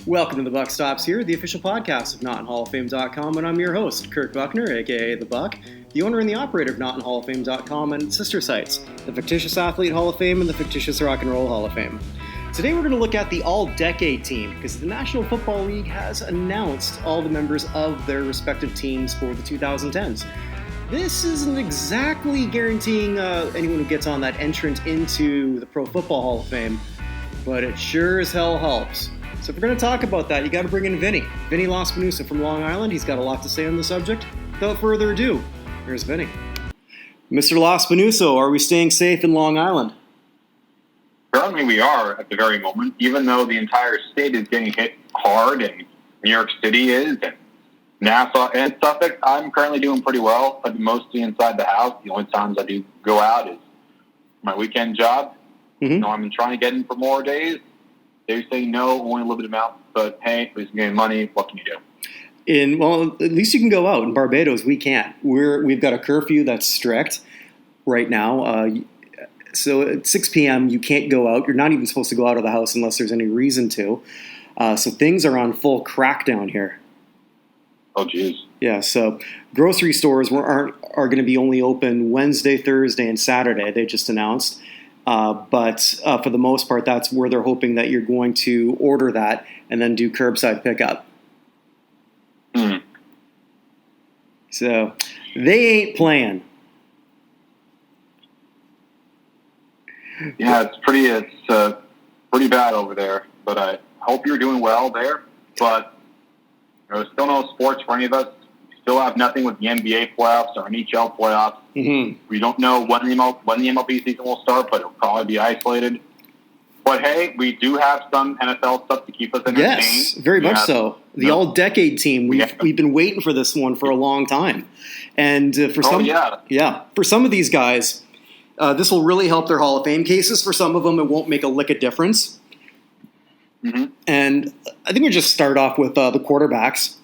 Welcome to The Buck Stops Here, the official podcast of NotInHallOfFame.com, and I'm your host, Kirk Buckner, aka The Buck, the owner and the operator of NotInHallOfFame.com and its sister sites, the Fictitious Athlete Hall of Fame and the Fictitious Rock and Roll Hall of Fame. Today we're going to look at the All-Decade Team, because the National Football League has announced all the members of their respective teams for the 2010s. This isn't exactly guaranteeing anyone who gets on that entrant into the Pro Football Hall of Fame, but it sure as hell helps. So if we're going to talk about that, you got to bring in Vinny Lospinuso from Long Island. He's got a lot to say on the subject. Without further ado, here's Vinny. Mr. Lospinuso, are we staying safe in Long Island? Currently we are at the very moment, even though the entire state is getting hit hard, and New York City is, and Nassau and Suffolk. I'm currently doing pretty well, but mostly inside the house. The only times I do go out is my weekend job. Mm-hmm. I'm trying to get in for more days. They say no, only a limited amount, but hey, at least I'm getting money. What can you do? Well, at least you can go out. In Barbados, we can't. We've got a curfew that's strict right now. So at 6 p.m., you can't go out. You're not even supposed to go out of the house unless there's any reason to. So things are on full crackdown here. Oh, geez. Yeah, so grocery stores are going to be only open Wednesday, Thursday, and Saturday. They just announced. But for the most part, that's where they're hoping that you're going to order that and then do curbside pickup. Mm. So they ain't playing. Yeah, it's pretty bad over there. But I hope you're doing well there. But still no sports for any of us. We still have nothing with the NBA playoffs or NHL playoffs. Mm-hmm. We don't know when the MLB season will start, but it'll probably be isolated. But hey, we do have some NFL stuff to keep us entertained. Yes, very much so. The All-Decade Team. We've been waiting for this one for a long time, and for some of these guys, this will really help their Hall of Fame cases. For some of them, it won't make a lick of difference. Mm-hmm. And I think we just start off with the quarterbacks.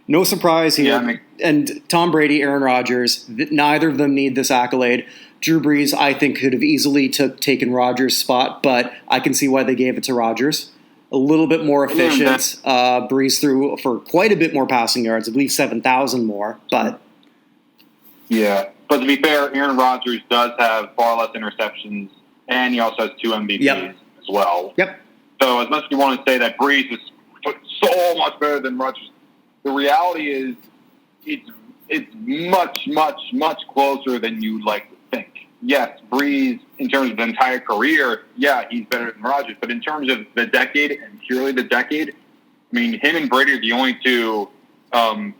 No surprise here. And Tom Brady, Aaron Rodgers, neither of them need this accolade. Drew Brees, I think, could have easily taken Rodgers' spot, but I can see why they gave it to Rodgers. A little bit more efficient. Brees threw for quite a bit more passing yards, I believe 7,000 more. But yeah, but to be fair, Aaron Rodgers does have far less interceptions, and he also has 2 MVPs as well. Yep. So as much as you want to say that Brees is so much better than Rodgers, the reality is it's much, much, much closer than you'd like to think. Yes, Brees, in terms of the entire career, yeah, he's better than Rodgers. But in terms of the decade and purely the decade, I mean, him and Brady are the only two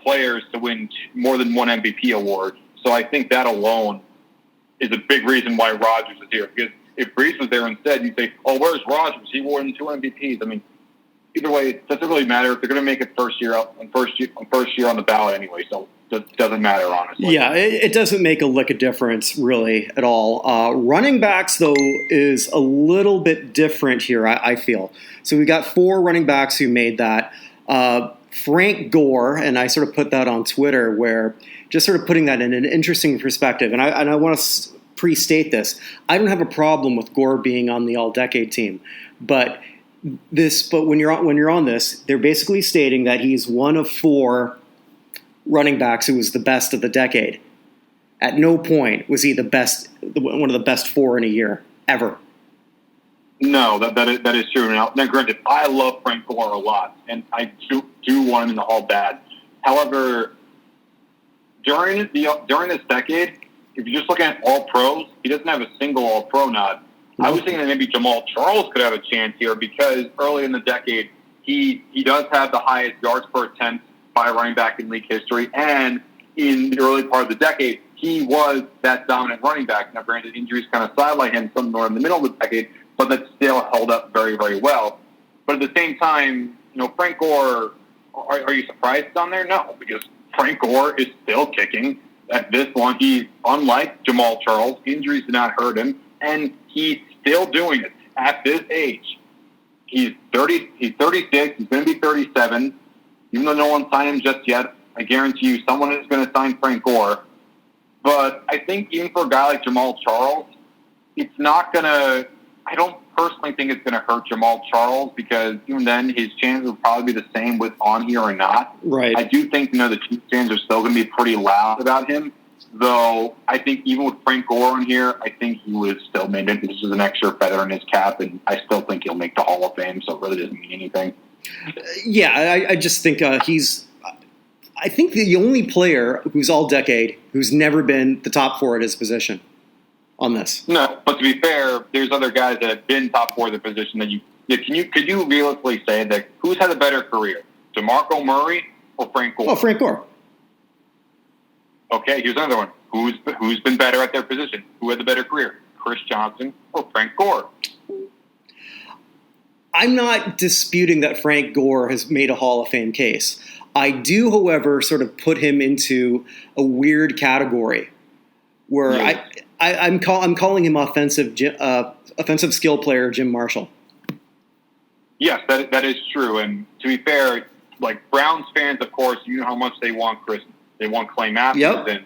players to win more than one MVP award. So I think that alone is a big reason why Rodgers is here. Because if Brees was there instead, you'd say, oh, where's Rodgers? He won 2 MVPs. I mean, either way, it doesn't really matter. They're going to make it first year on the ballot anyway, so it doesn't matter, honestly. Yeah, it doesn't make a lick of difference, really, at all. Running backs, though, is a little bit different here, I feel. So we got 4 running backs who made that. Frank Gore, and I sort of put that on Twitter, where just sort of putting that in an interesting perspective, and I want to pre-state this. I don't have a problem with Gore being on the All-Decade Team, but when you're on this, they're basically stating that he's one of 4 running backs who was the best of the decade. At no point was he one of the best 4 in a year ever. No, that is true. Now, granted, I love Frank Gore a lot, and I do want him in the Hall bad. However, during this decade, if you're just looking at All Pros, he doesn't have a single All Pro nod. I was thinking that maybe Jamal Charles could have a chance here because early in the decade, he does have the highest yards per attempt by running back in league history. And in the early part of the decade, he was that dominant running back. Now, granted, injuries kind of sidelined him somewhere in the middle of the decade, but that still held up very, very well. But at the same time, Frank Gore, are you surprised on there? No, because Frank Gore is still kicking. At this one, unlike Jamal Charles, injuries did not hurt him, and he's still doing it at this age. He's 30. He's 36. He's going to be 37. Even though no one signed him just yet, I guarantee you someone is going to sign Frank Gore. But I think even for a guy like Jamal Charles, it's not going to – I don't personally think it's going to hurt Jamal Charles because even then his chances will probably be the same with on here or not. Right. I do think, the Chiefs fans are still going to be pretty loud about him, though I think even with Frank Gore on here, I think he would still made it. This is an extra feather in his cap, and I still think he'll make the Hall of Fame, so it really doesn't mean anything. Yeah, I just think he's – I think the only player who's all-decade who's never been the top 4 at his position on this. No, but to be fair, there's other guys that have been top 4 at the position that could you realistically say that who's had a better career, DeMarco Murray or Frank Gore? Oh, Frank Gore. Okay, here's another one. Who's been better at their position? Who had the better career, Chris Johnson or Frank Gore? I'm not disputing that Frank Gore has made a Hall of Fame case. I do, however, sort of put him into a weird category where Yes. I'm calling him offensive skill player Jim Marshall. Yes, that is true. And to be fair, like Browns fans, of course, you know how much they want Clay Matthews, Yep. and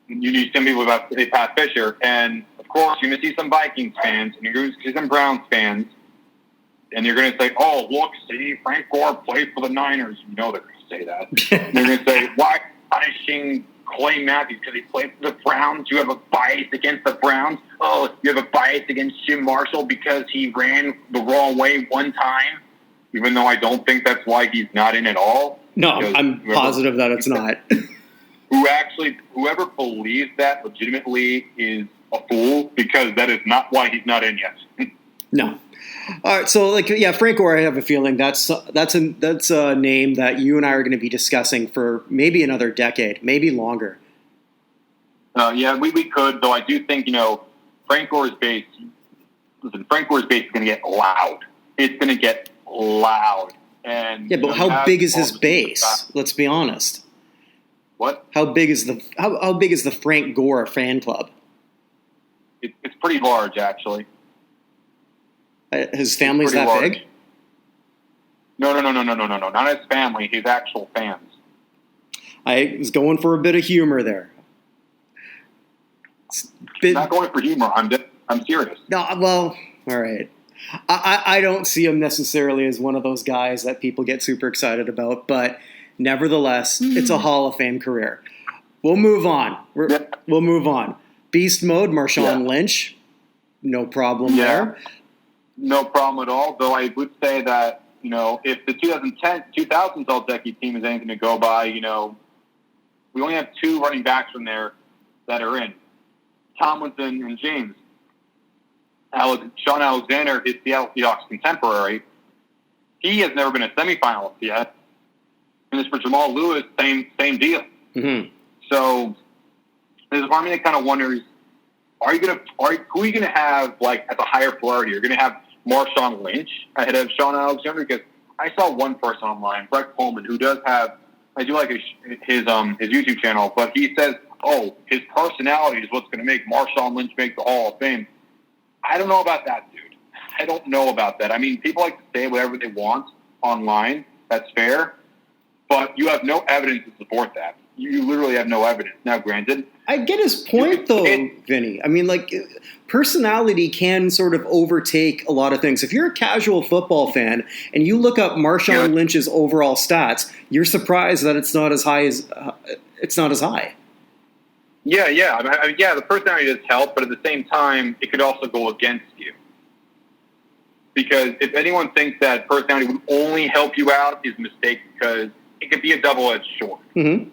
you need some people about Pat Fisher, and of course you're going to see some Vikings fans, and you're going to see some Browns fans, and you're going to say, "Oh, look, see, Frank Gore played for the Niners." You know they're going to say that. And they're going to say, "Why punishing Clay Matthews because he played for the Browns? You have a bias against the Browns. Oh, you have a bias against Jim Marshall because he ran the wrong way one time." Even though I don't think that's why he's not in at all. No, I'm positive that it's not. Whoever believes that legitimately is a fool because that is not why he's not in yet. No. All right, so Frank Gore, I have a feeling that's a name that you and I are going to be discussing for maybe another decade, maybe longer. Yeah, we could, though I do think, Frank Gore's base is going to get loud. It's going to get loud. And yeah, but how big is his base? Let's be honest. What? How big is the Frank Gore fan club? It's pretty large, actually. His family's that large. big? No. Not his family, his actual fans. I was going for a bit of humor there. Not going for humor. I'm serious. No, well, all right. I don't see him necessarily as one of those guys that people get super excited about, but nevertheless, it's a Hall of Fame career. We'll move on. We'll move on. Beast mode, Marshawn Lynch. No problem there. No problem at all, though I would say that, if the 2000s All-Decade team is anything to go by, we only have 2 running backs from there that are in. Tomlinson and James. Sean Alexander, his Seattle Seahawks contemporary, he has never been a semifinalist yet. And as for Jamal Lewis, same deal. Mm-hmm. So there's a part of me that kind of wonders, who are you going to have at the higher priority? You're going to have Marshawn Lynch ahead of Sean Alexander? Because I saw one person online, Brett Coleman, who does have, I do like his YouTube channel, but he says, his personality is what's going to make Marshawn Lynch make the Hall of Fame. I don't know about that, dude. I don't know about that. I mean, people like to say whatever they want online. That's fair. But you have no evidence to support that. You literally have no evidence. Now, granted, I get his point, though, Vinny. I mean, personality can sort of overtake a lot of things. If you're a casual football fan and you look up Marshawn Lynch's overall stats, you're surprised that it's not as high as it's not as high. Yeah. I mean, the personality does help, but at the same time, it could also go against you. Because if anyone thinks that personality would only help you out, is a mistake, because it could be a double-edged sword. Mm-hmm.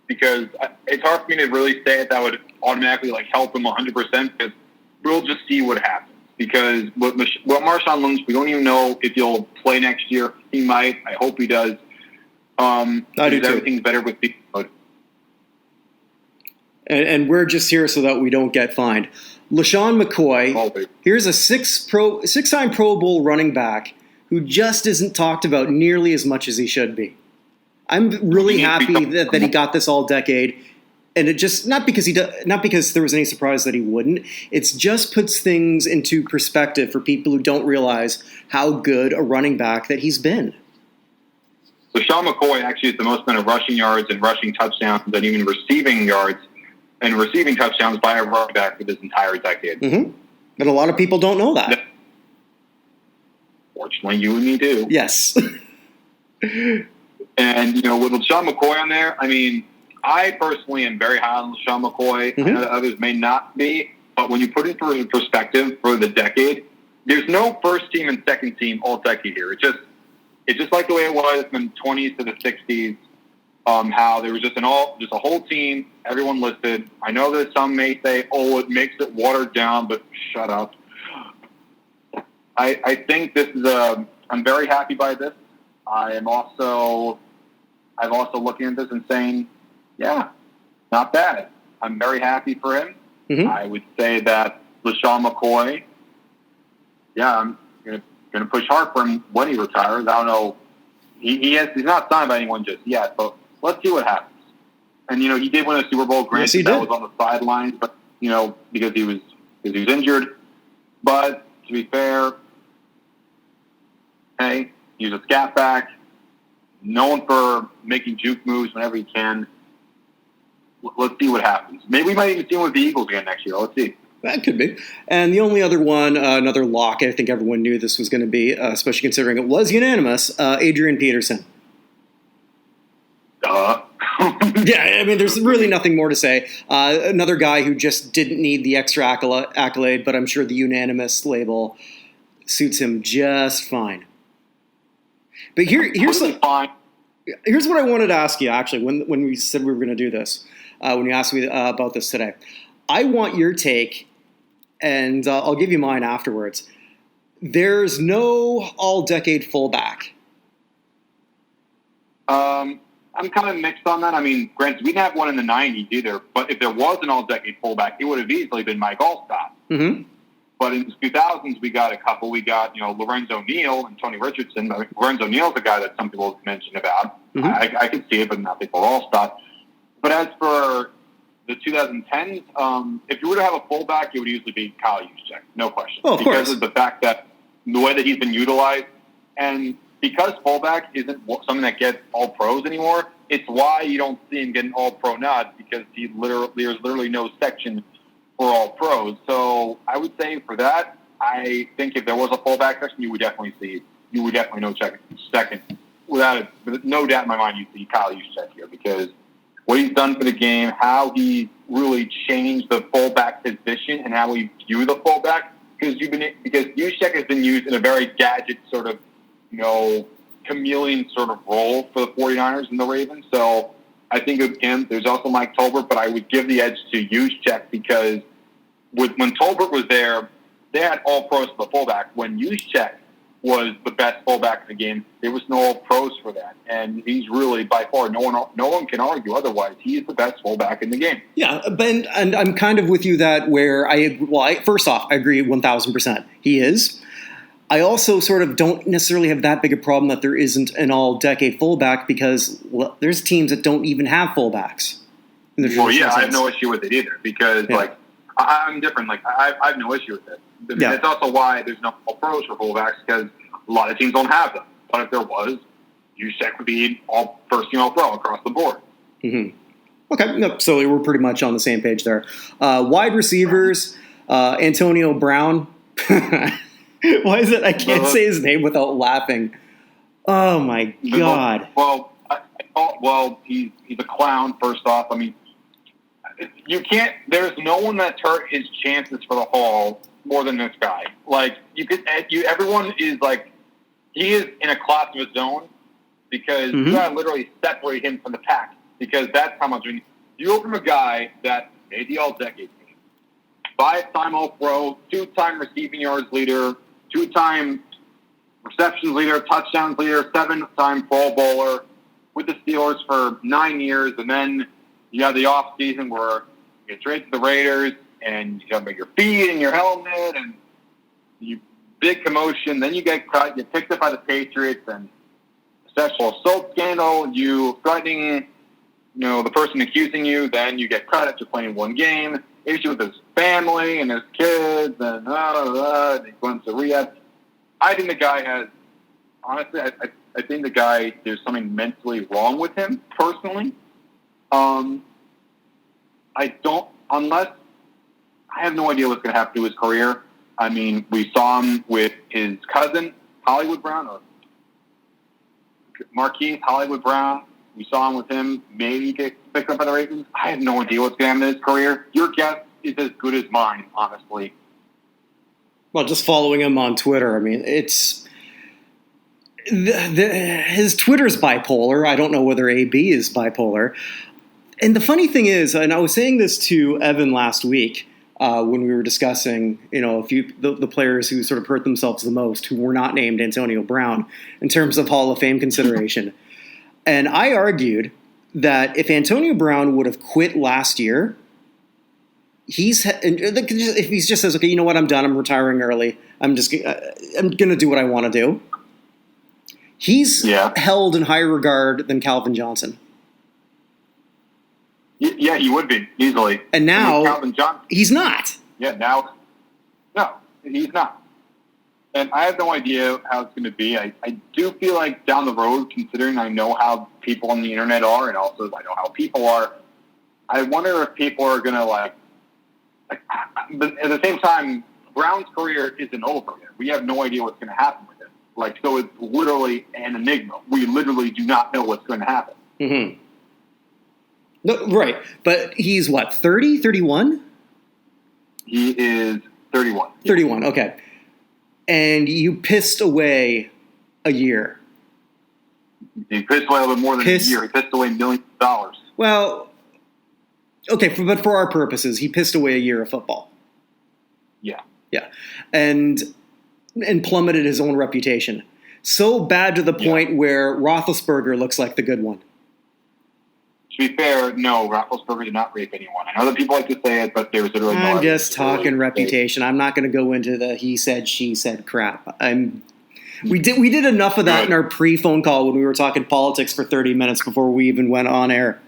Because it's hard for me to really say that would automatically help him 100%, because we'll just see what happens. Because what Marshawn Lynch, we don't even know if he'll play next year. He might. I hope he does. I do too. Everything's better with the and we're just here so that we don't get fined. LaShawn McCoy, here's a six-time Pro Bowl running back who just isn't talked about nearly as much as he should be. I'm really happy that he got this all decade, and it just not because there was any surprise that he wouldn't. It just puts things into perspective for people who don't realize how good a running back that he's been. LaShawn McCoy actually is the most amount of rushing yards and rushing touchdowns and even receiving yards and receiving touchdowns by a running back for this entire decade. Mm-hmm. But a lot of people don't know that. Fortunately, you and me do. Yes. And, with LeSean McCoy on there, I mean, I personally am very high on LeSean McCoy. I know that others may not be, but when you put it into perspective for the decade, there's no first team and second team all decade here. It's just like the way it was from the 20s to the 60s, how there was just a whole team, everyone listed. I know that some may say, oh, it makes it watered down, but shut up. I think this is I'm very happy by this. I've also looking at this and saying, yeah, not bad. I'm very happy for him. I would say that LeSean McCoy, yeah, I'm gonna push hard for him when he retires. I don't know. He's not signed by anyone just yet, but let's see what happens. And he did win a Super Bowl. Granted, yes, that was on the sidelines, but because he was injured. But to be fair, hey, he's a scat back, known for making juke moves whenever he can. Let's see what happens. Maybe we might even see him with the Eagles again next year. Let's see. That could be. And the only other one, another lock, I think everyone knew this was going to be, especially considering it was unanimous, Adrian Peterson. Yeah, I mean, there's really nothing more to say. Another guy who just didn't need the extra accolade, but I'm sure the unanimous label suits him just fine. But here's what I wanted to ask you, actually, when we said we were going to do this, when you asked me about this today. I want your take, and I'll give you mine afterwards. There's no all-decade fullback. I'm kind of mixed on that. I mean, granted, we didn't have one in the 90s either, but if there was an all-decade fullback, it would have easily been Mike Allstott. But in the 2000s, we got a couple. We got, Lorenzo Neal and Tony Richardson. I mean, Lorenzo Neal's a guy that some people have mentioned about. I could see it, but not people Allstott. But as for the 2010s, if you were to have a fullback, it would usually be Kyle Juszczyk, no question. Oh, of because course. of the fact that the way that he's been utilized, and because fullback isn't something that gets all pros anymore, it's why you don't see him getting all pro nods, because there's literally no section for all pros. So I would say for that, I think if there was a fullback section, you would definitely know second. With no doubt in my mind, you'd see Kyle Juszczyk here, because what he's done for the game, how he really changed the fullback position and how we view the fullback, because Juszczyk has been used in a very gadget sort of, chameleon sort of role for the 49ers and the Ravens. So I think of him. There's also Mike Tolbert, but I would give the edge to Juszczyk, because when Tolbert was there, they had all pros for the fullback. When Juszczyk was the best fullback in the game, there was no all pros for that. And he's really, by far, no one can argue otherwise. He is the best fullback in the game. Yeah, and I'm kind of with you that where first off, I agree 1,000%. He is. I also sort of don't necessarily have that big a problem that there isn't an all-decade fullback, because there's teams that don't even have fullbacks. Well, yeah, I have no issue with it either, because, I'm different. I have no issue with it. It's also why there's no all-pros for fullbacks, because a lot of teams don't have them. But if there was, Juszczyk would be all first-team all-pro across the board. Okay, no, so we're pretty much on the same page there. Wide receivers, Antonio Brown. Why is it I can't say his name without laughing? Oh, my God. Well, he's a clown, first off. I mean, you can't – there's no one that's hurt his chances for the Hall more than this guy. Everyone is he is in a class of his own, because you got to literally separate him from the pack, because that's how much – you go from a guy that made the all-decade team, 5-time All-Pro, 2-time receiving yards leader, 2-time receptions leader, touchdowns leader, 7-time Pro Bowler with the Steelers for 9 years, and then you have the off season where you get traded to the Raiders, and you got your feet and your helmet, and you big commotion. Then you get cut, get picked up by the Patriots, and sexual assault scandal. You threatening, the person accusing you. Then you get cut after playing one game. Issue with his family and his kids, and he went to rehab. I think the guy has, honestly, I think the guy, there's something mentally wrong with him, personally. I have no idea what's going to happen to his career. I mean, we saw him with his cousin, Hollywood Brown, or Marquise Hollywood Brown. We saw him with him maybe get picked up by the Ravens. I have no idea what's going to happen in his career. Your guess is as good as mine, honestly. Well, just following him on Twitter, I mean, it's his Twitter's bipolar. I don't know whether AB is bipolar. And the funny thing is, and I was saying this to Evan last week when we were discussing, the players who sort of hurt themselves the most, who were not named Antonio Brown in terms of Hall of Fame consideration. And I argued that if Antonio Brown would have quit last year, if he just says, okay, you know what, I'm done, I'm retiring early, I'm going to do what I want to do, he's held in higher regard than Calvin Johnson. Yeah, he would be, easily. And now, Calvin Johnson, he's not. Yeah, no, he's not. And I have no idea how it's going to be. I do feel like down the road, considering I know how people on the internet are, and also I know how people are, I wonder if people are going to but at the same time, Brown's career isn't over yet. We have no idea what's going to happen with it. So it's literally an enigma. We literally do not know what's going to happen. Mm-hmm. No, right. But he's what, 30, 31? He is 31. 31, okay. And you pissed away a year. He pissed away a little bit more than a year. He pissed away millions of dollars. Well, okay, but for our purposes, he pissed away a year of football. Yeah. Yeah. And plummeted his own reputation. So bad to the point where Roethlisberger looks like the good one. To be fair, no, Roethlisberger did not rape anyone. I know that people like to say it, but there's literally no evidence. I'm just talking reputation. I'm not going to go into the he said, she said crap. We did enough of that in our pre-phone call when we were talking politics for 30 minutes before we even went on air.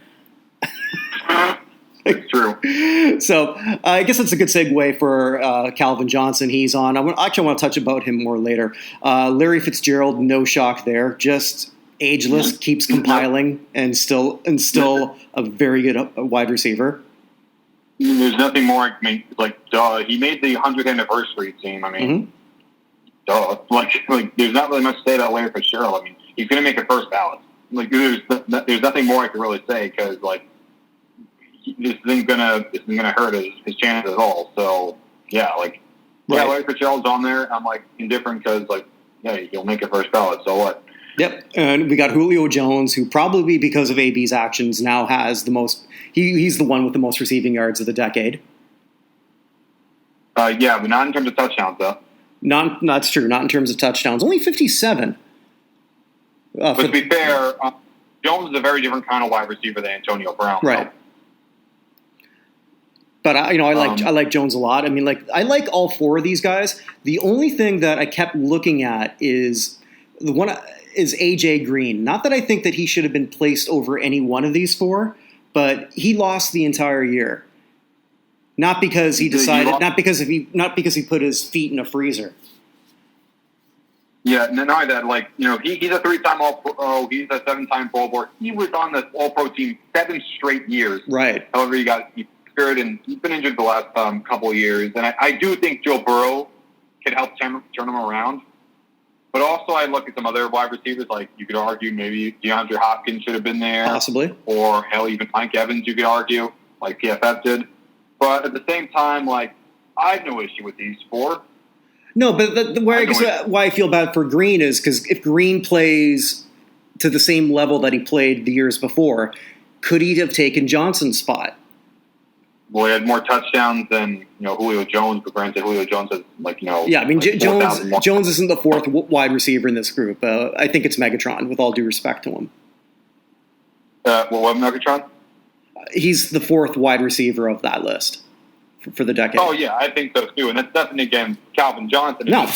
It's true. So I guess it's a good segue for Calvin Johnson. He's on. I actually want to touch about him more later. Larry Fitzgerald, no shock there. Just ageless, keeps compiling, and still a very good wide receiver. There's nothing more. I mean, duh. He made the 100th anniversary team. I mean, duh. There's not really much to say about Larry Fitzgerald. I mean, he's going to make a first ballot. There's nothing more I can really say because this isn't gonna hurt his chances at all. So Larry Fitzgerald's on there. I'm indifferent because he'll make a first ballot. So what? Yep, and we got Julio Jones, who probably because of AB's actions now has the most. He's the one with the most receiving yards of the decade. But not in terms of touchdowns, though. That's true. Not in terms of touchdowns. Only 57. But to be fair, Jones is a very different kind of wide receiver than Antonio Brown. Right. So. But I like Jones a lot. I mean, I like all four of these guys. The only thing that I kept looking at is AJ Green. Not that I think that he should have been placed over any one of these four, but he lost the entire year. Not because he decided, not because he put his feet in a freezer. Yeah, not only that, he's a 3-time All-Pro. He's a 7-time Pro Bowler. He was on the All-Pro team 7 straight years. Right. However, he got injured, and he's been injured the last couple of years. And I do think Joe Burrow could help turn him around. But also, I look at some other wide receivers. You could argue maybe DeAndre Hopkins should have been there. Possibly. Or, hell, even Mike Evans, you could argue, like PFF did. But at the same time, I have no issue with these four. No, but why I feel bad for Green is because if Green plays to the same level that he played the years before, could he have taken Johnson's spot? Well, he had more touchdowns than Julio Jones, but granted, Julio Jones has Yeah, I mean Jones isn't the fourth wide receiver in this group. I think it's Megatron, with all due respect to him. What Megatron? He's the fourth wide receiver of that list for the decade. Oh yeah, I think so too, and that's nothing against Calvin Johnson. No,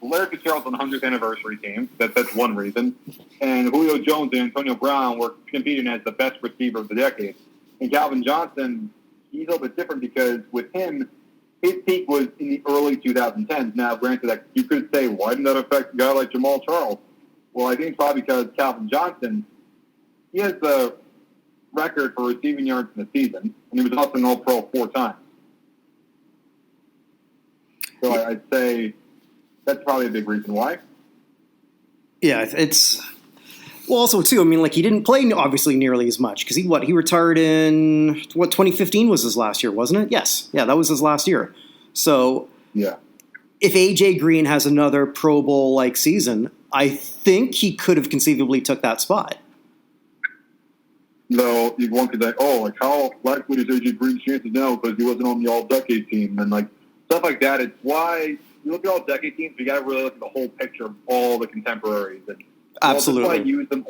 Larry Fitzgerald's on the 100th anniversary team. That's one reason, and Julio Jones and Antonio Brown were competing as the best receiver of the decade. And Calvin Johnson, he's a little bit different because with him, his peak was in the early 2010s. Now, granted, you could say, why didn't that affect a guy like Jamal Charles? Well, I think it's probably because Calvin Johnson, he has the record for receiving yards in the season, and he was also an All-Pro 4 times. So I'd say that's probably a big reason why. Yeah, it's... Well, also, too, I mean, like, he didn't play, obviously, nearly as much. Because he retired in, 2015 was his last year, wasn't it? Yes. Yeah, that was his last year. So, yeah, if A.J. Green has another Pro Bowl-like season, I think he could have conceivably took that spot. Though one could say, like, how likely is A.J. Green's chances now because he wasn't on the All-Decade team? And, like, stuff like that. It's why you look at All-Decade teams, you got to really look at the whole picture of all the contemporaries. And Absolutely. that's why I use them.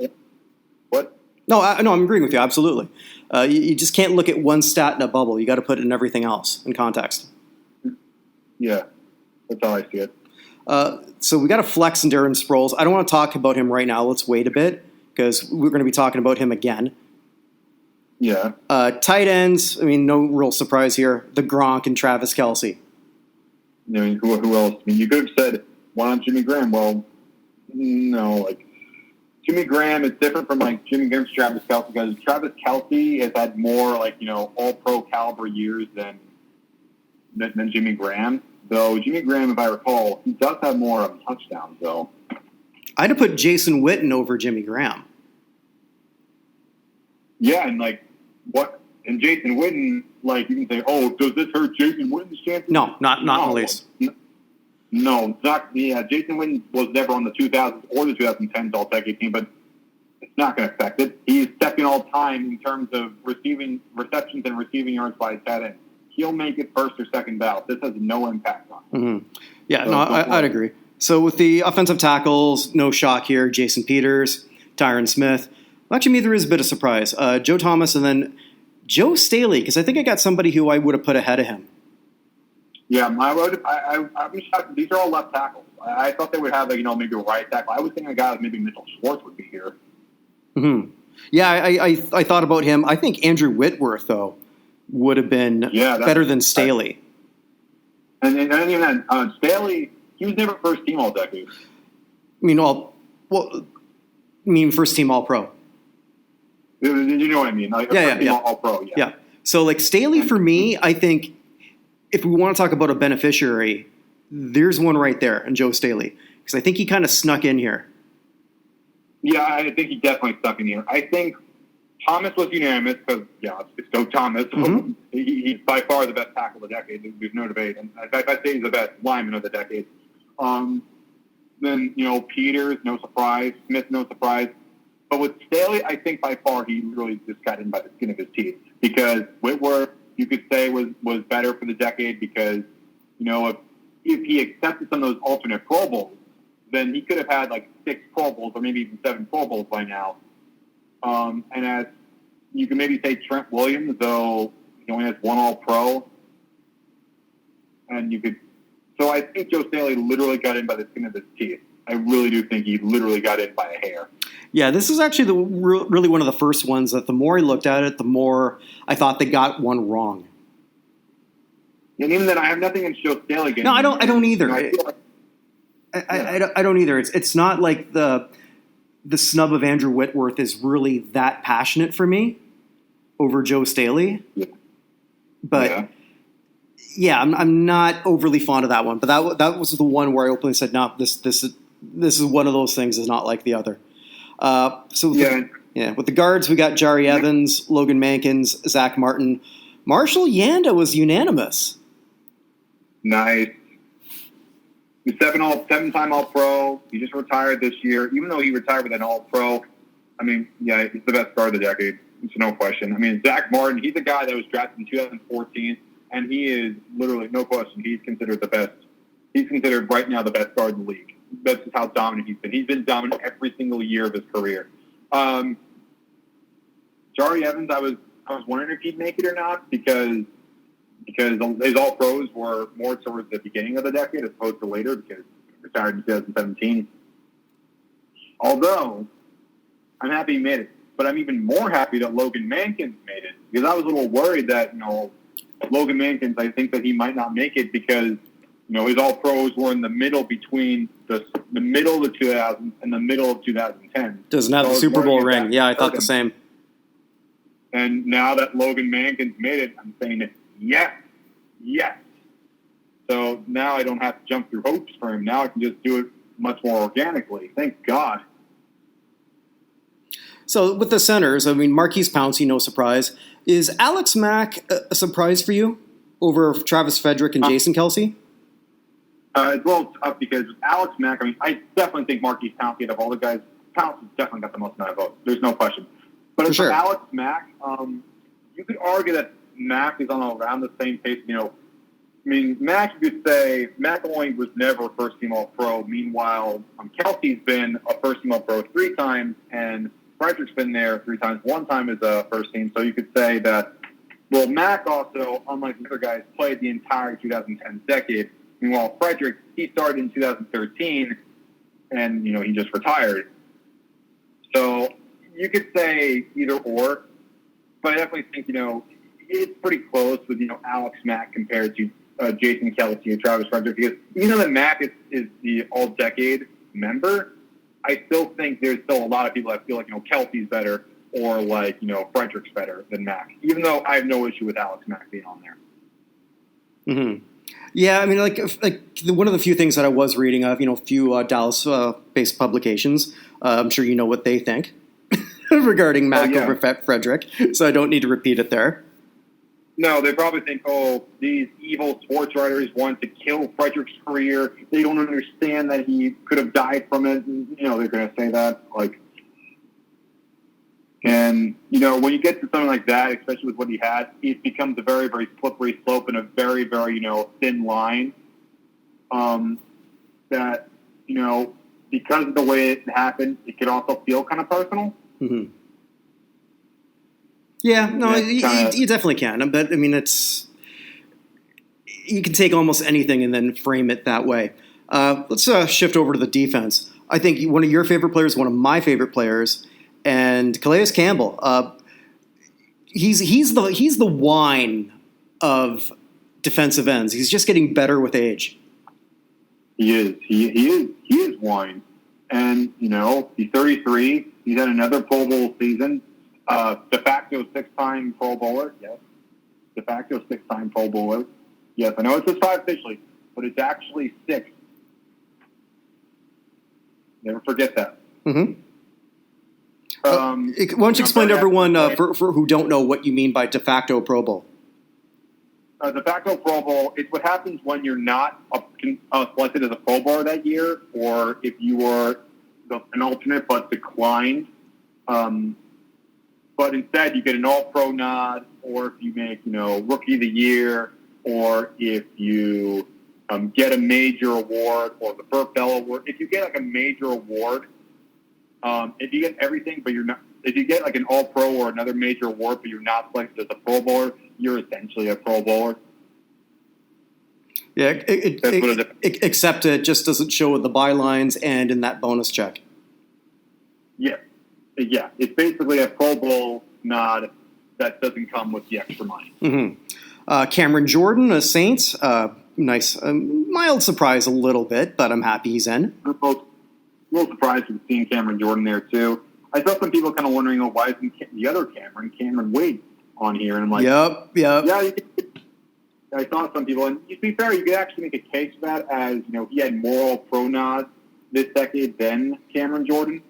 What? No, I'm agreeing with you. Absolutely. You just can't look at one stat in a bubble. You got to put it in everything else in context. Yeah, that's how I see it. So we got to flex in Darren Sproles. I don't want to talk about him right now. Let's wait a bit because we're going to be talking about him again. Yeah. Tight ends, I mean, no real surprise here. The Gronk and Travis Kelce. I mean, who else? I mean, you could have said, why not Jimmy Graham? Well, no, like, Jimmy Graham is different from, like, Jimmy Graham's Travis Kelce because Travis Kelce has had more, like, all-pro caliber years than Jimmy Graham. Though Jimmy Graham, if I recall, he does have more touchdowns, though. I'd have put Jason Witten over Jimmy Graham. Yeah, and, like, what? And Jason Witten, like, you can say, does this hurt Jason Witten's chances? No, not in the least. No, it's not. Yeah, Jason Witten was never on the 2000s or the 2010s All-Decade team, but it's not going to affect it. He's second all-time in terms of receptions and receiving yards by a tight end. He'll make it first or second ballot. This has no impact on him. Mm-hmm. Yeah, so I'd agree. So with the offensive tackles, no shock here. Jason Peters, Tyron Smith. Well, actually, there is a bit of surprise. Joe Thomas and then Joe Staley, because I think I got somebody who I would have put ahead of him. Yeah, I was shocked. These are all left tackles. I thought they would have, maybe a right tackle. I was thinking a guy like maybe Mitchell Schwartz would be here. Mm-hmm. Yeah, I thought about him. I think Andrew Whitworth, though, would have been better than Staley. And even then, Staley, he was never first team All-Decade. First team All-Pro. You know what I mean? Like, first team All-Pro, yeah. So, like, Staley, for me, I think, if we want to talk about a beneficiary, there's one right there in Joe Staley. Because I think he kind of snuck in here. Yeah, I think he definitely snuck in here. I think Thomas was unanimous because, it's Joe Thomas. Mm-hmm. He's by far the best tackle of the decade. There's no debate. And in fact, I'd say he's the best lineman of the decade. Then, Peters, no surprise. Smith, no surprise. But with Staley, I think by far he really just got in by the skin of his teeth. Because Whitworth, you could say, was better for the decade because, if he accepted some of those alternate Pro Bowls, then he could have had like 6 Pro Bowls or maybe even 7 Pro Bowls by now. And as you can maybe say Trent Williams, though he only has 1 All-Pro. So I think Joe Staley literally got in by the skin of his teeth. I really do think he literally got in by a hair. Yeah, this is actually really one of the first ones that the more I looked at it, the more I thought they got one wrong. And even then, I have nothing against Joe Staley. Again. No, I don't either. I don't either. It's not like the snub of Andrew Whitworth is really that passionate for me over Joe Staley. Yeah. But I'm not overly fond of that one. But that was the one where I openly said, no, this is one of those things is not like the other. With the guards, we got Jari Evans, Logan Mankins, Zach Martin. Marshall Yanda was unanimous. Nice. He's 7-time All-Pro. He just retired this year. Even though he retired with an All-Pro, he's the best guard of the decade. It's no question. Zach Martin, he's a guy that was drafted in 2014, and he is literally, no question, he's considered the best. He's considered right now the best guard in the league. That's just how dominant he's been. He's been dominant every single year of his career. Jari Evans, I was wondering if he'd make it or not because his All-Pros were more towards the beginning of the decade as opposed to later because he retired in 2017. Although, I'm happy he made it. But I'm even more happy that Logan Mankins made it because I was a little worried that, Logan Mankins, I think that he might not make it because, his All-Pros were in the middle between the middle of the 2000s and the middle of 2010. Doesn't have the Super Bowl ring. Yeah, I thought the same. And now that Logan Mankins made it, I'm saying that yes. So now I don't have to jump through hoops for him. Now I can just do it much more organically. Thank God. So with the centers, I mean, Marquise Pouncey, no surprise. Is Alex Mack a surprise for you over Travis Frederick and Jason Kelce? It's a little tough because Alex Mack, I mean, I definitely think Marquise Pouncey, out of all the guys, Pouncey's definitely got the most amount of votes. There's no question. But as for Alex Mack, you could argue that Mack is on around the same pace. You know, I mean, Mack, you could say, Mack only was never a first-team All-Pro. Meanwhile, Kelce's been a first-team All-Pro 3 times, and Frederick's been there 3 times. 1 time as a first-team. So you could say that, well, Mack also, unlike the other guys, played the entire 2010 decade. Meanwhile, Frederick, he started in 2013, and, you know, he just retired. So you could say either or, but I definitely think, you know, it's pretty close with, you know, Alex Mack compared to Jason Kelce or Travis Frederick, because even though that Mack is the all-decade member, I still think there's still a lot of people that feel like, you know, Kelce's better or like, you know, Frederick's better than Mack, even though I have no issue with Alex Mack being on there. Mm-hmm. Yeah, I mean, like one of the few things that I was reading of, you know, a few Dallas-based publications, I'm sure you know what they think regarding Mack over Frederick, so I don't need to repeat it there. No, they probably think, oh, these evil sports writers want to kill Frederick's career. They don't understand that he could have died from it. And, you know, they're going to say that. Like, and, you know, when you get to something like that, especially with what he had, it becomes a very, very slippery slope and a very, very, you know, thin line that, you know, because of the way it happened, it could also feel kind of personal. Mm-hmm. Yeah, no, you definitely can. But, I mean, you can take almost anything and then frame it that way. Let's shift over to the defense. I think one of your favorite players, one of my favorite players, and Calais Campbell. He's the wine of defensive ends. He's just getting better with age. He is. He is wine. And, you know, he's 33. He's had another Pro Bowl season. De facto 6-time Pro Bowler. Yes. De facto 6-time Pro Bowler. Yes, I know it says 5 officially, but it's actually 6. Never forget that. Mm-hmm. Why don't you explain to everyone for who don't know what you mean by de facto Pro Bowl? De facto Pro Bowl, it's what happens when you're not selected as a Pro Bowler that year, or if you were an alternate but declined. But instead, you get an All-Pro nod, or if you make, you know, Rookie of the Year, or if you get a major award, or the Burt Bell Award. If you get like a major award, if you get everything, but you're not, if you get like an All-Pro or another major award, but you're not selected as a Pro Bowler, you're essentially a Pro Bowler. Yeah, except it just doesn't show in the bylines and in that bonus check. Yeah. Yeah, it's basically a Pro Bowl nod that doesn't come with the extra money. Mm-hmm. Cameron Jordan, a Saints. Nice. Mild surprise a little bit, but I'm happy he's in. I'm a little surprised with seeing Cameron Jordan there, too. I saw some people kind of wondering, oh, why isn't the other Cameron Wade, on here? And I'm like, Yep. Yeah, I saw some people. And to be fair, you could actually make a case for that as, you know, he had more Pro nods this decade than Cameron Jordan.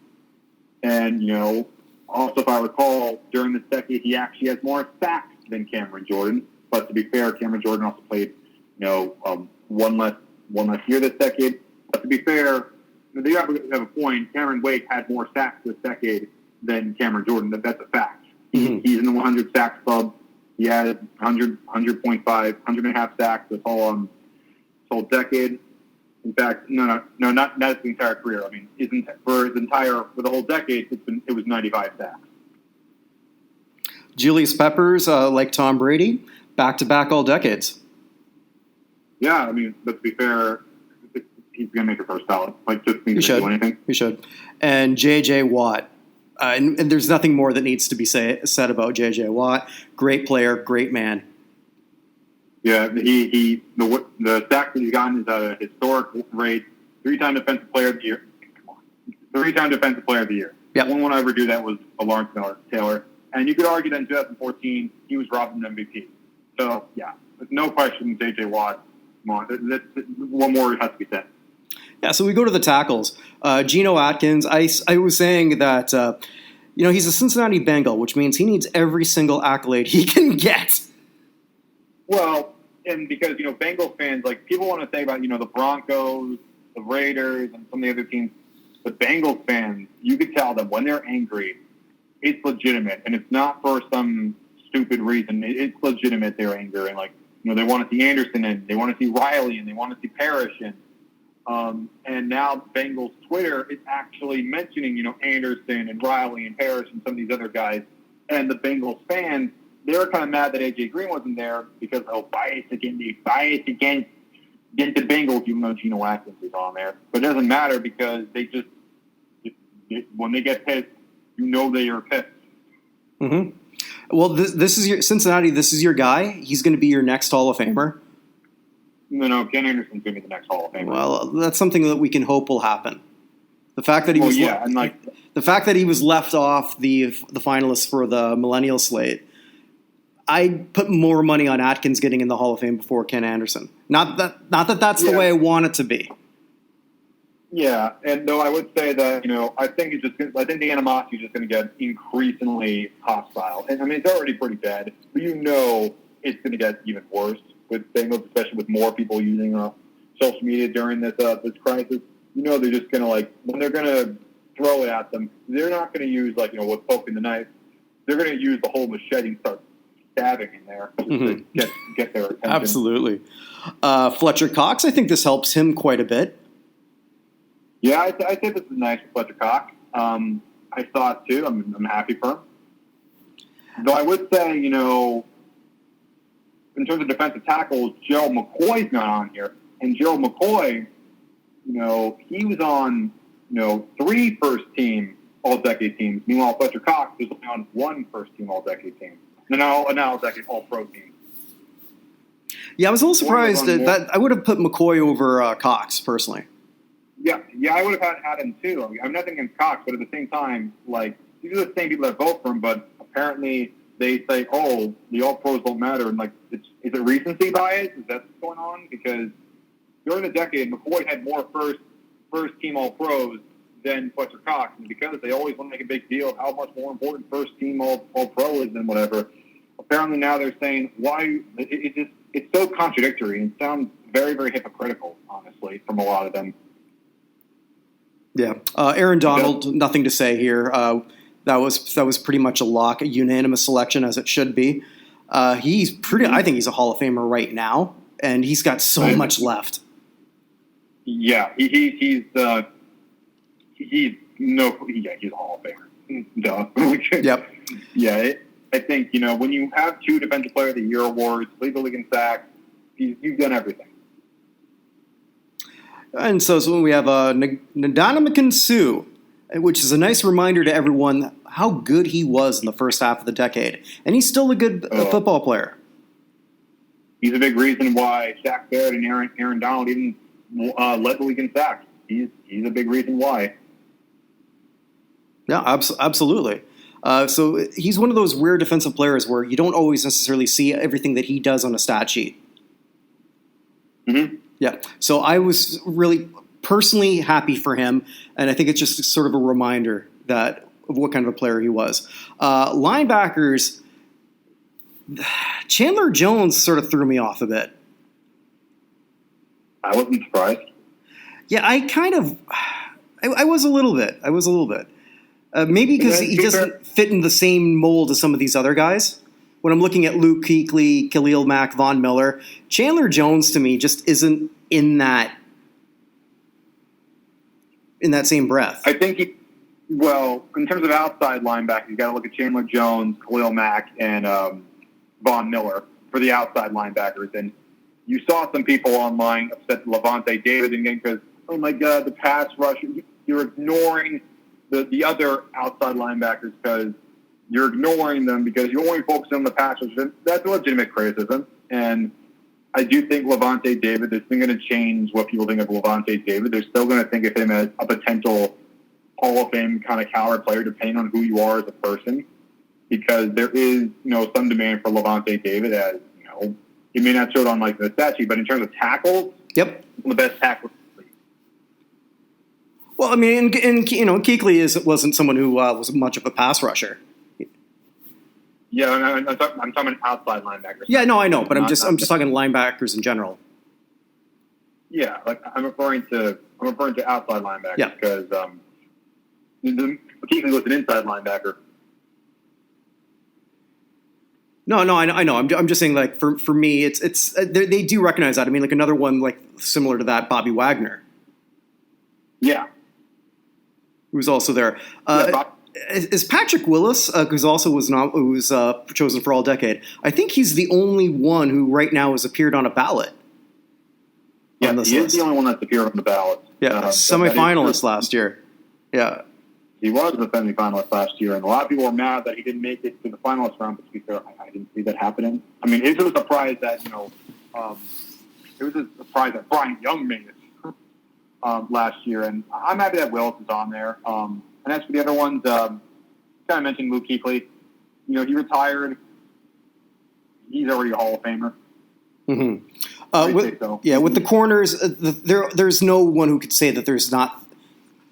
And, you know, also, if I recall, during this decade, he actually has more sacks than Cameron Jordan. But to be fair, Cameron Jordan also played, you know, one less year this decade. But to be fair, they have a point. Cameron Wade had more sacks this decade than Cameron Jordan. That's a fact. Mm-hmm. He's in the 100 sacks club. He had 100.5 sacks this whole decade. In fact, no, not his entire career. I mean, for the whole decade, it was 95 sacks. Julius Peppers, like Tom Brady, back-to-back all decades. Yeah, I mean, but to be fair, he's going to make a first ballot. Like, just he should. Do anything. He should. And J.J. Watt. And there's nothing more that needs to be said about J.J. Watt. Great player, great man. Yeah, the sack that he's gotten is at a historic rate. 3-time defensive player of the year. 3-time defensive player of the year. Yep. The only one I ever do that was Lawrence Taylor. And you could argue that in 2014, he was robbed of an MVP. So, yeah, there's no question J.J. Watt Come on, one more has to be said. Yeah, so we go to the tackles. Geno Atkins, I was saying that, he's a Cincinnati Bengal, which means he needs every single accolade he can get. Well, and because, Bengal fans, like, people want to say about, the Broncos, the Raiders, and some of the other teams. The Bengals fans, you could tell them when they're angry, it's legitimate. And it's not for some stupid reason. It's legitimate, their anger. And, they want to see Anderson in, they want to see Riley, and they want to see Parrish in. And now Bengals Twitter is actually mentioning, Anderson and Riley and Parrish and some of these other guys. And the Bengals fans, they were kind of mad that A.J. Green wasn't there because, bias against the Bengals, even though Geno Atkins is on there. But it doesn't matter because they just, when they get pissed, they are pissed. Mm-hmm. Well, this is your Cincinnati. This is your guy. He's going to be your next Hall of Famer. No, Ken Anderson's going to be the next Hall of Famer. Well, that's something that we can hope will happen. The fact that he the fact that he was left off the finalists for the Millennial Slate, I'd put more money on Atkins getting in the Hall of Fame before Ken Anderson. Not that that's the way I want it to be. Yeah, and though I would say that, I think the animosity is just going to get increasingly hostile. And I mean, it's already pretty bad, but it's going to get even worse with Bengals, especially with more people using social media during this crisis. They're just going to, when they're going to throw it at them, they're not going to use, what's poking the knife. They're going to use the whole machete and start stabbing in there to get their attention. Absolutely. Fletcher Cox, I think this helps him quite a bit. Yeah, I think this is nice for Fletcher Cox. I saw it too. I'm happy for him. Though I would say, in terms of defensive tackles, Gerald McCoy's not on here. And Gerald McCoy, he was on, 3 first-team All-Decade teams. Meanwhile, Fletcher Cox was only on 1 first-team All-Decade team. And now an All-Decade All-Pro team. Yeah, I was a little surprised that I would have put McCoy over Cox, personally. Yeah, I would have had him too. I mean, I'm nothing against Cox, but at the same time, these are the same people that vote for him, but apparently they say, the All-Pros don't matter. And, is it recency bias? Is that what's going on? Because during the decade, McCoy had more first-team All-Pros than Fletcher Cox. And because they always want to make a big deal of how much more important first-team All-Pro is than whatever, apparently now they're saying, why? It's so contradictory and sounds very, very hypocritical, honestly, from a lot of them. Yeah. Aaron Donald, nothing to say here. That was pretty much a lock, a unanimous selection, as it should be. I think he's a Hall of Famer right now, and he's got so much left. Yeah, he's a Hall of Famer. Duh. Yep. Yeah, I think, when you have 2 Defensive Player of the Year awards, lead the league in sacks, you've done everything. And so we have Ndamukong Suh, which is a nice reminder to everyone how good he was in the first half of the decade. And he's still a good football player. He's a big reason why Shaq Barrett and Aaron Donald even led the league in sacks. He's a big reason why. Yeah, absolutely. So he's one of those rare defensive players where you don't always necessarily see everything that he does on a stat sheet. Mm-hmm. Yeah, so I was really personally happy for him, and I think it's just sort of a reminder of what kind of a player he was. Linebackers, Chandler Jones sort of threw me off a bit. I wasn't surprised. Yeah, I was a little bit. Maybe because he doesn't fit in the same mold as some of these other guys. When I'm looking at Luke Kuechly, Khalil Mack, Von Miller, Chandler Jones to me just isn't in that same breath. I think in terms of outside linebackers, you got to look at Chandler Jones, Khalil Mack, and Von Miller for the outside linebackers. And you saw some people online upset Levante David again because, oh my God, the pass rush. You're ignoring the other outside linebackers because you're ignoring them because you're only focusing on the pass rush. That's a legitimate criticism. And I do think Levante David, this isn't going to change what people think of Levante David. They're still going to think of him as a potential Hall of Fame kind of caliber player, depending on who you are as a person, because there is, some demand for Levante David as, He may not show it on like the stat sheet, but in terms of tackles, yep, one of the best tackles. Well, I mean, Kuechly wasn't someone who was much of a pass rusher. Yeah, I'm talking outside linebackers. Yeah, no, I know, but I'm just talking linebackers in general. Yeah, like I'm referring to outside linebackers because Kuechly was an inside linebacker. No, I know. I'm just saying, like for me, it's they do recognize that. I mean, like another one like similar to that, Bobby Wagner. Yeah, who's also there. Is Patrick Willis, who was chosen for All-Decade? I think he's the only one who right now has appeared on a ballot. Yeah, he is the only one that's appeared on the ballot. Yeah, semifinalist last year. Yeah. He was the semifinalist last year, and a lot of people were mad that he didn't make it to the finalist round. But to be fair, I didn't see that happening. I mean, it was a surprise that it was a surprise that Brian Young made it last year, and I'm happy that Willis is on there. And as for the other ones, kind of mentioned Luke Kuechly. He retired. He's already a Hall of Famer. Mm-hmm. With the corners, there's no one who could say that there's not.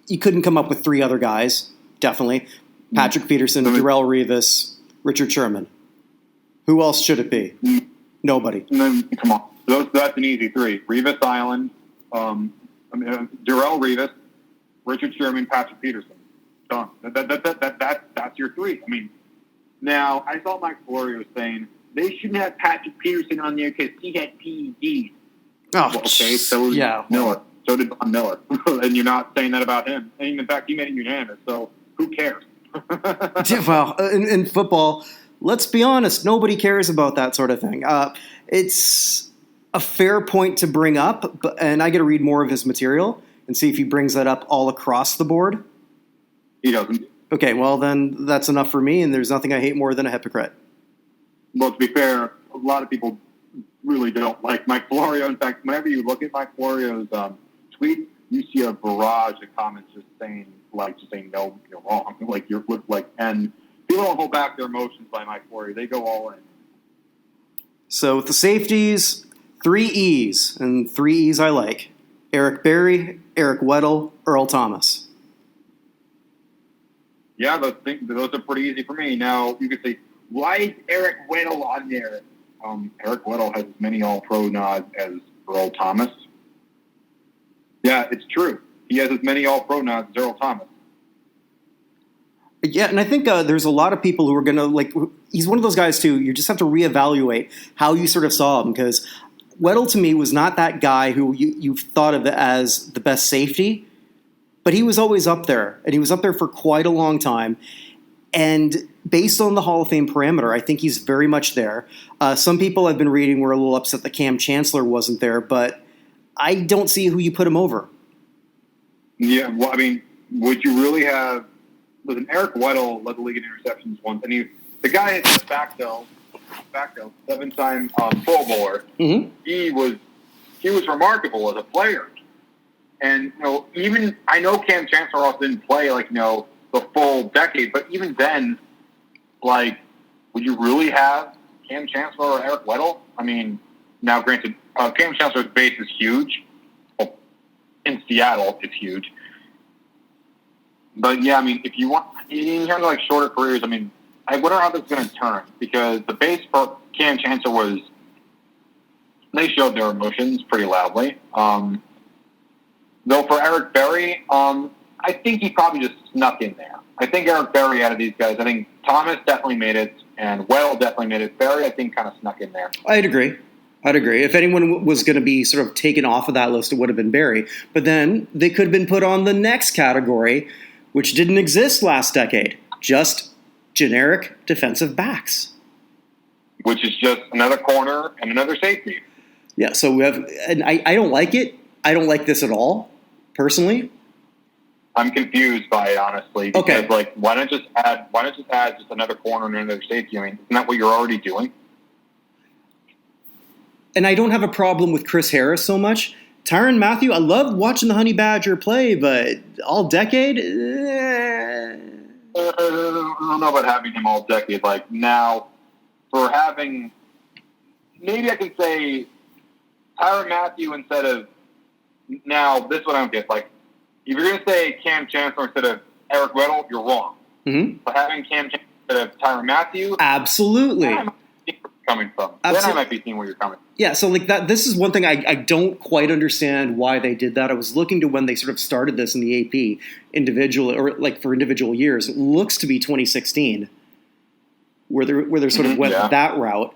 You couldn't come up with three other guys, definitely. Patrick Peterson, Darrelle Revis, Richard Sherman. Who else should it be? Nobody. Come on. That's an easy three. Revis Island, Darrelle Revis, Richard Sherman, Patrick Peterson. Done. That's your three. I mean, now, I saw Mike Florio saying they shouldn't have Patrick Peterson on there because he had PEDs. Oh, okay, so Miller. So did Von Miller. And you're not saying that about him. And in fact, he made it unanimous. So who cares? Well, in football, let's be honest, nobody cares about that sort of thing. It's a fair point to bring up, and I got to read more of his material and see if he brings that up all across the board. He doesn't. Okay, well, then that's enough for me, and there's nothing I hate more than a hypocrite. Well, to be fair, a lot of people really don't like Mike Florio. In fact, whenever you look at Mike Florio's tweet, you see a barrage of comments just saying no, you're wrong. And people don't hold back their emotions by Mike Florio. They go all in. So with the safeties, 3 E's, and 3 E's I like. Eric Berry, Eric Weddle, Earl Thomas. Yeah, those are pretty easy for me. Now, you could say, why is Eric Weddle on there? Eric Weddle has as many All-Pro nods as Earl Thomas. Yeah, it's true. He has as many All-Pro nods as Earl Thomas. Yeah, and I think there's a lot of people who are going to, he's one of those guys, too. You just have to reevaluate how you sort of saw him, because Weddle, to me, was not that guy who you thought of as the best safety, but he was always up there, and he was up there for quite a long time. And based on the Hall of Fame parameter, I think he's very much there. Some people I've been reading were a little upset that Cam Chancellor wasn't there, but I don't see who you put him over. Yeah, well, I mean, would you really have... Listen, Eric Weddle led the league in interceptions once, and the guy hit the back though, 7-time Pro Bowler. Mm-hmm. He was remarkable as a player, and even I know Cam Chancellor also didn't play the full decade, but even then, would you really have Cam Chancellor or Eric Weddle? I mean, now granted, Cam Chancellor's base is huge. Well, in Seattle, it's huge. But yeah, I mean, if you want, in terms of shorter careers, I mean, I wonder how this is going to turn, because the base for Cam Chancellor was, they showed their emotions pretty loudly. Though for Eric Berry, I think he probably just snuck in there. I think Eric Berry, out of these guys, I think Thomas definitely made it, and Weddle definitely made it. Berry, I think, kind of snuck in there. I'd agree. If anyone was going to be sort of taken off of that list, it would have been Berry. But then they could have been put on the next category, which didn't exist last decade. Just generic defensive backs. Which is just another corner and another safety. Yeah, so we have, and I don't like it. I don't like this at all, personally. I'm confused by it, honestly. Because, why not just add just another corner and another safety? I mean, isn't that what you're already doing? And I don't have a problem with Chris Harris so much. Tyrann Mathieu, I love watching the Honey Badger play, but all decade? I don't know about having him all decade. Now, for having maybe I can say Tyrann Mathieu instead of, now this is what I don't get. Like, if you're going to say Cam Chancellor instead of Eric Weddle, you're wrong. Mm-hmm. But having Cam Chancellor instead of Tyrann Mathieu, absolutely. Then I might be where you're coming from. Then I might be seeing where you're coming from. Yeah, so like that. This is one thing I don't quite understand why they did that. I was looking to when they sort of started this in the AP individual or like for individual years. It looks to be 2016, where they sort of went that route.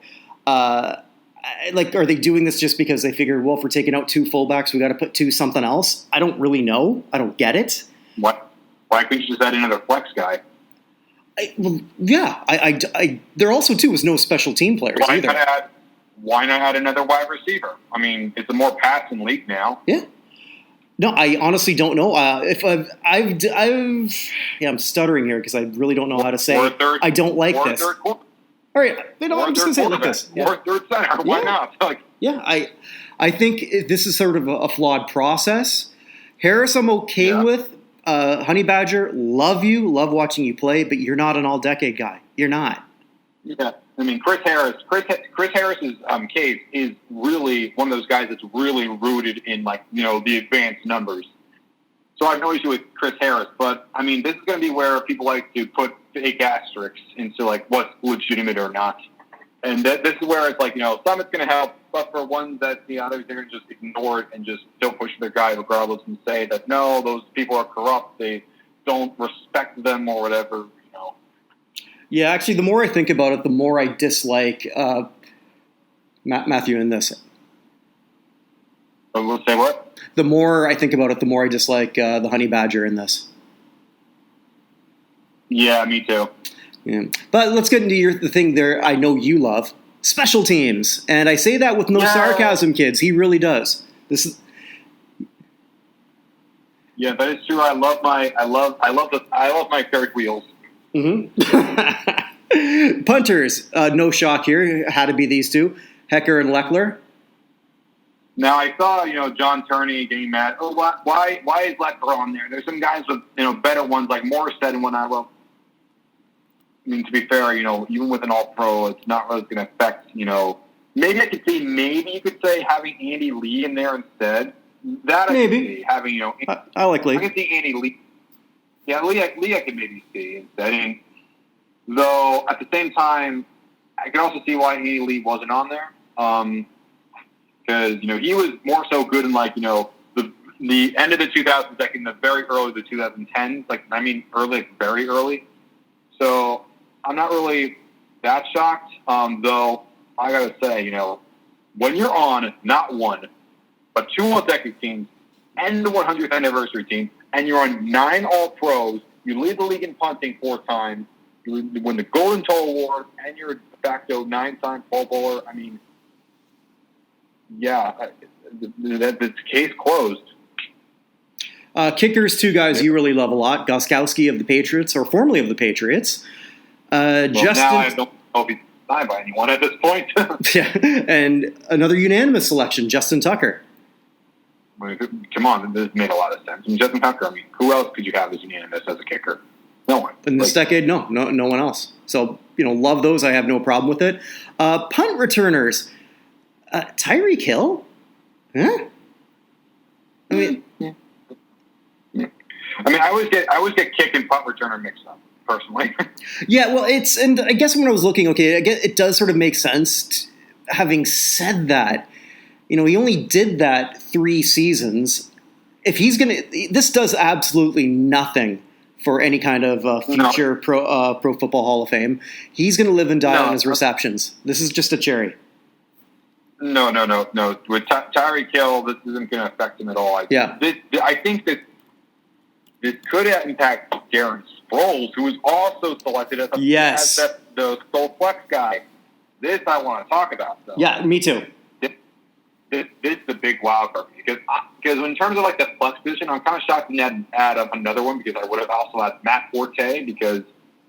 Like, are they doing this just because they figured, well, if we're taking out two fullbacks, we got to put two something else? I don't really know. I don't get it. What? Why couldn't you just add another flex guy? There also too was no special team players either. Why not add another wide receiver? I mean, it's a more passing league now. Yeah. No, I honestly don't know. If I'm stuttering here because I really don't know how to say. I don't like this. All right, I'm just going to say it like this. Or third center. Why not? Like, I think this is sort of a flawed process. Harris, I'm okay with. Honey Badger, love you, love watching you play, but you're not an all-decade guy. You're not. Yeah, I mean, Chris Harris's case is really one of those guys that's really rooted in, like, you know, the advanced numbers. So I have no issue with Chris Harris, but I mean, this is going to be where people like to put fake asterisks into like what's legitimate or not, and this is where it's like, you know, some it's going to help, but for ones that the others they're going to just ignore it and just don't push their guy regardless and say that no, those people are corrupt, they don't respect them or whatever, you know. Yeah, actually, the more I think about it, the more I dislike Matthew in this. We'll say what? The more I think about it, the more I dislike the Honey Badger in this. Yeah, me too. Yeah. But let's get into the thing there I know you love, special teams. And I say that with no sarcasm, kids. He really does. This is. Yeah, that is true. I love my third wheels. Mm-hmm. Punters, no shock here. Had to be these two, Hecker and Leckler. Now I saw, you know, John Turney getting mad. Oh, why is Leckler on there? There's some guys with, you know, better ones like Morstead and whatnot. Well, I mean, to be fair, you know, even with an All-Pro, it's not really going to affect, you know. Maybe you could say having Andy Lee in there instead. That maybe. I could see having, you know. I like Lee. I can see Andy Lee. Yeah, Lee I could maybe see instead. And though at the same time, I can also see why Andy Lee wasn't on there. Because, you know, he was more so good in, like, you know, the end of the 2000s, like in the very early the 2010s, like, I mean, early, like very early. So I'm not really that shocked, though I got to say, you know, when you're on not one, but two all-decade teams and the 100th anniversary team, and you're on 9 All-Pros, you lead the league in punting 4 times, you win the Golden Toe Award, and you're a de facto 9-time Pro Bowler, I mean, yeah, that's case closed. Kickers, two guys you really love a lot. Gostkowski of the Patriots, or formerly of the Patriots. Justin. Now I don't know if he's signed by anyone at this point. Yeah, and another unanimous selection, Justin Tucker. I mean, come on, this made a lot of sense. I mean, Justin Tucker, I mean, who else could you have as unanimous as a kicker? No one. In this decade, no one else. So, you know, love those. I have no problem with it. Punt returners. Tyreek Hill? Huh? I mean, I always get kick and punt returner mixed up, personally. Yeah, well, and I guess when I was looking, okay, I guess it does sort of make sense. Having said that, you know, he only did that 3 seasons. If he's this does absolutely nothing for any kind of future Pro Football Hall of Fame. He's going to live and die on his receptions. This is just a cherry. No. With Tyreek Hill, this isn't going to affect him at all. I think that this could impact Darren Sproles, who was also selected as the sole flex guy. This I want to talk about, though. Yeah, me too. This is the big wild card because in terms of like the flex position, I'm kind of shocked they didn't add up another one because I would have also had Matt Forte because,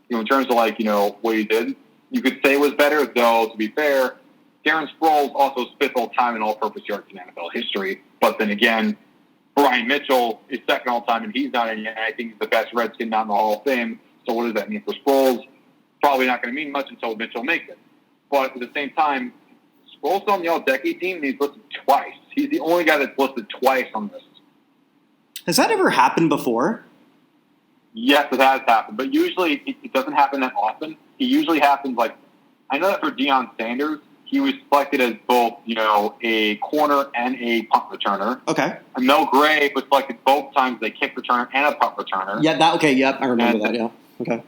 you know, in terms of like, you know, what he did, you could say was better, though, to be fair, Darren Sproles also spits all-time in all-purpose yards in NFL history. But then again, Brian Mitchell is second all-time, and he's not in yet. I think he's the best Redskin not in the Hall of Fame. So what does that mean for Sproles? Probably not going to mean much until Mitchell makes it. But at the same time, Sproles on the All-Decade team, and he's listed twice. He's the only guy that's listed twice on this. Has that ever happened before? Yes, it has happened, but usually it doesn't happen that often. It usually happens I know that for Deion Sanders, he was selected as both, a corner and a punt returner. Okay. And Mel Gray was selected both times as a kick returner and a punt returner. Yeah, I remember that, yeah. Okay.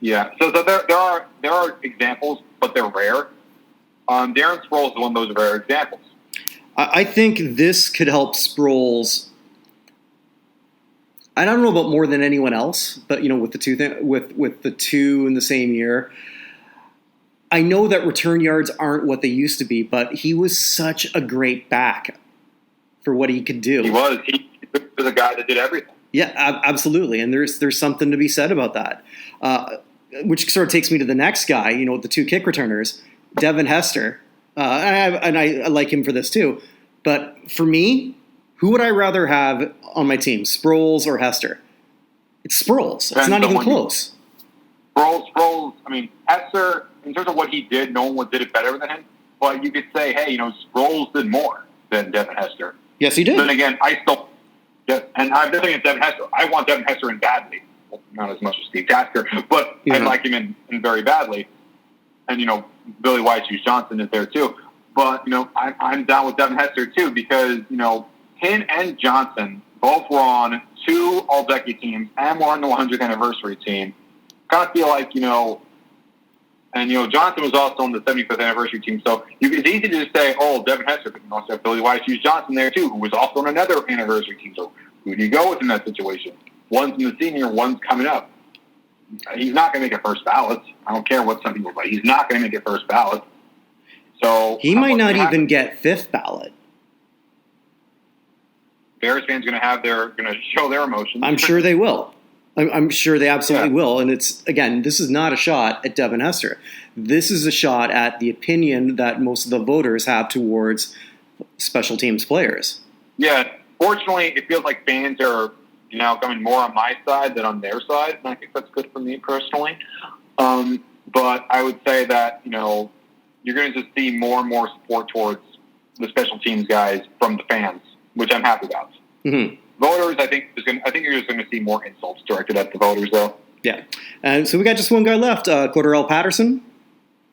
Yeah, so there are examples, but they're rare. Darren Sproles is one of those rare examples. I think this could help Sproles. I don't know about more than anyone else, but with the two in the same year, I know that return yards aren't what they used to be, but he was such a great back for what he could do. He was. He was a guy that did everything. Yeah, absolutely, and there's something to be said about that. Which sort of takes me to the next guy, the two kick returners, Devin Hester. And I like him for this too. But for me, who would I rather have on my team, Sproles or Hester? It's Sproles. It's not even close. Sproles, Hester, in terms of what he did, no one did it better than him. But you could say, hey, Sproles did more than Devin Hester. Yes, he did. Then again, and I'm definitely against Devin Hester. I want Devin Hester in badly. Well, not as much as Steve Tasker, but I like him in very badly. And, Billy White, Hughes Johnson is there too. But, I'm down with Devin Hester too because, him and Johnson both were on two All-Decade teams and were on the 100th anniversary team. Kind of feel like, and, Johnson was also on the 75th anniversary team. So it's easy to just say, oh, Devin Hester, but you can also have Billy White, Hughes Johnson there too, who was also on another anniversary team. So who do you go with in that situation? One's in the senior, one's coming up. He's not going to make a first ballot. I don't care what some people say. He's not going to make a first ballot. So he might not even get fifth ballot. Bears fans going to show their emotions. I'm sure they will. I'm sure they absolutely will. And this is not a shot at Devin Hester. This is a shot at the opinion that most of the voters have towards special teams players. Yeah. Fortunately, it feels like fans are coming more on my side than on their side. And I think that's good for me personally. But I would say that, you're going to just see more and more support towards the special teams guys from the fans, which I'm happy about. Mm-hmm. Voters, I think you're just going to see more insults directed at the voters, though. Yeah. And so we got just one guy left, Cordarrelle Patterson.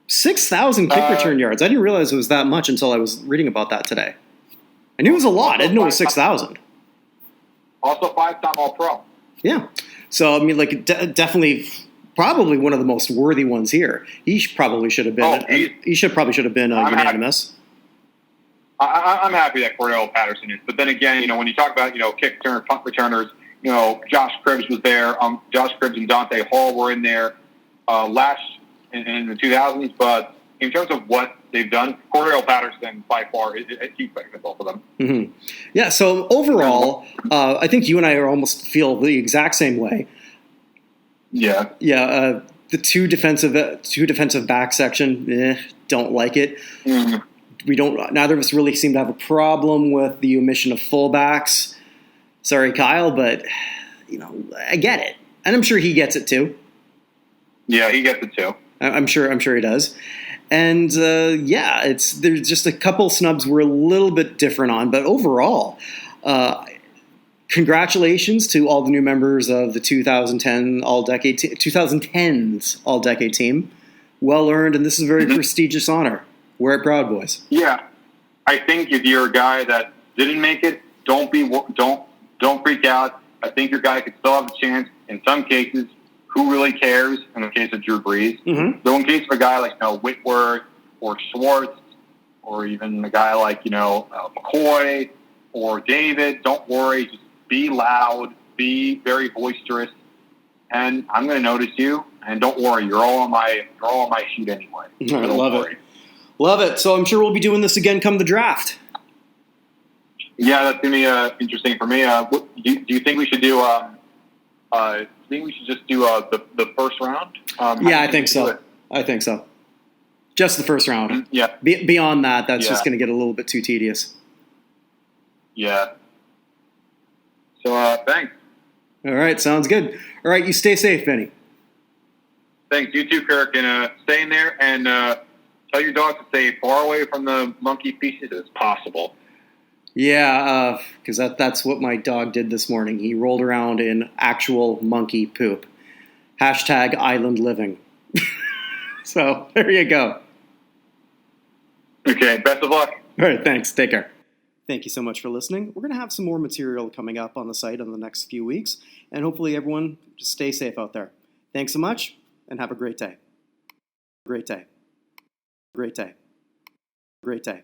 6,000 kick return yards. I didn't realize it was that much until I was reading about that today. I knew it was a lot. I didn't know it was 6,000. Also 5-time All-Pro. Yeah. So, definitely probably one of the most worthy ones here. He probably should have been unanimous. I'm happy that Cordarrelle Patterson is. But then again, when you talk about, kick returner, punt returners, Josh Cribbs was there. Josh Cribbs and Dante Hall were in there last in the 2000s. But in terms of what they've done, Cordarrelle Patterson, by far, he's better than both of them. Mm-hmm. Yeah, so overall, I think you and I almost feel the exact same way. Yeah. Yeah, the two defensive back section, don't like it. Mm-hmm. Neither of us really seem to have a problem with the omission of fullbacks. Sorry, Kyle, but I get it, and I'm sure he gets it too. Yeah, he gets it too. I'm sure he does. And there's just a couple snubs we're a little bit different on, but overall, congratulations to all the new members of the 2010 2010s All-Decade team. Well earned, and this is a very prestigious honor. Wear it proud, boys. Yeah, I think if you're a guy that didn't make it, don't freak out. I think your guy could still have a chance. In some cases, who really cares? In the case of Drew Brees, So in case of a guy like Whitworth or Schwartz, or even a guy like McCoy or David, don't worry. Just be loud, be very boisterous, and I'm going to notice you. And don't worry, you're all on my sheet anyway. So Love it. So I'm sure we'll be doing this again come the draft. Yeah, that's going to be interesting for me. Do you think we should do? Just do the first round? Yeah, I think so. Just the first round. Yeah. Beyond that, that's just going to get a little bit too tedious. Yeah. So thanks. All right, sounds good. All right, you stay safe, Vinny. Thanks. You too, Kirk, and stay in there and. Tell your dog to stay far away from the monkey feces as possible. Yeah, because that's what my dog did this morning. He rolled around in actual monkey poop. Hashtag island living. So there you go. Okay, best of luck. All right, thanks. Take care. Thank you so much for listening. We're going to have some more material coming up on the site in the next few weeks, and hopefully everyone just stay safe out there. Thanks so much, and have a great day. Great day. Great day. Great day.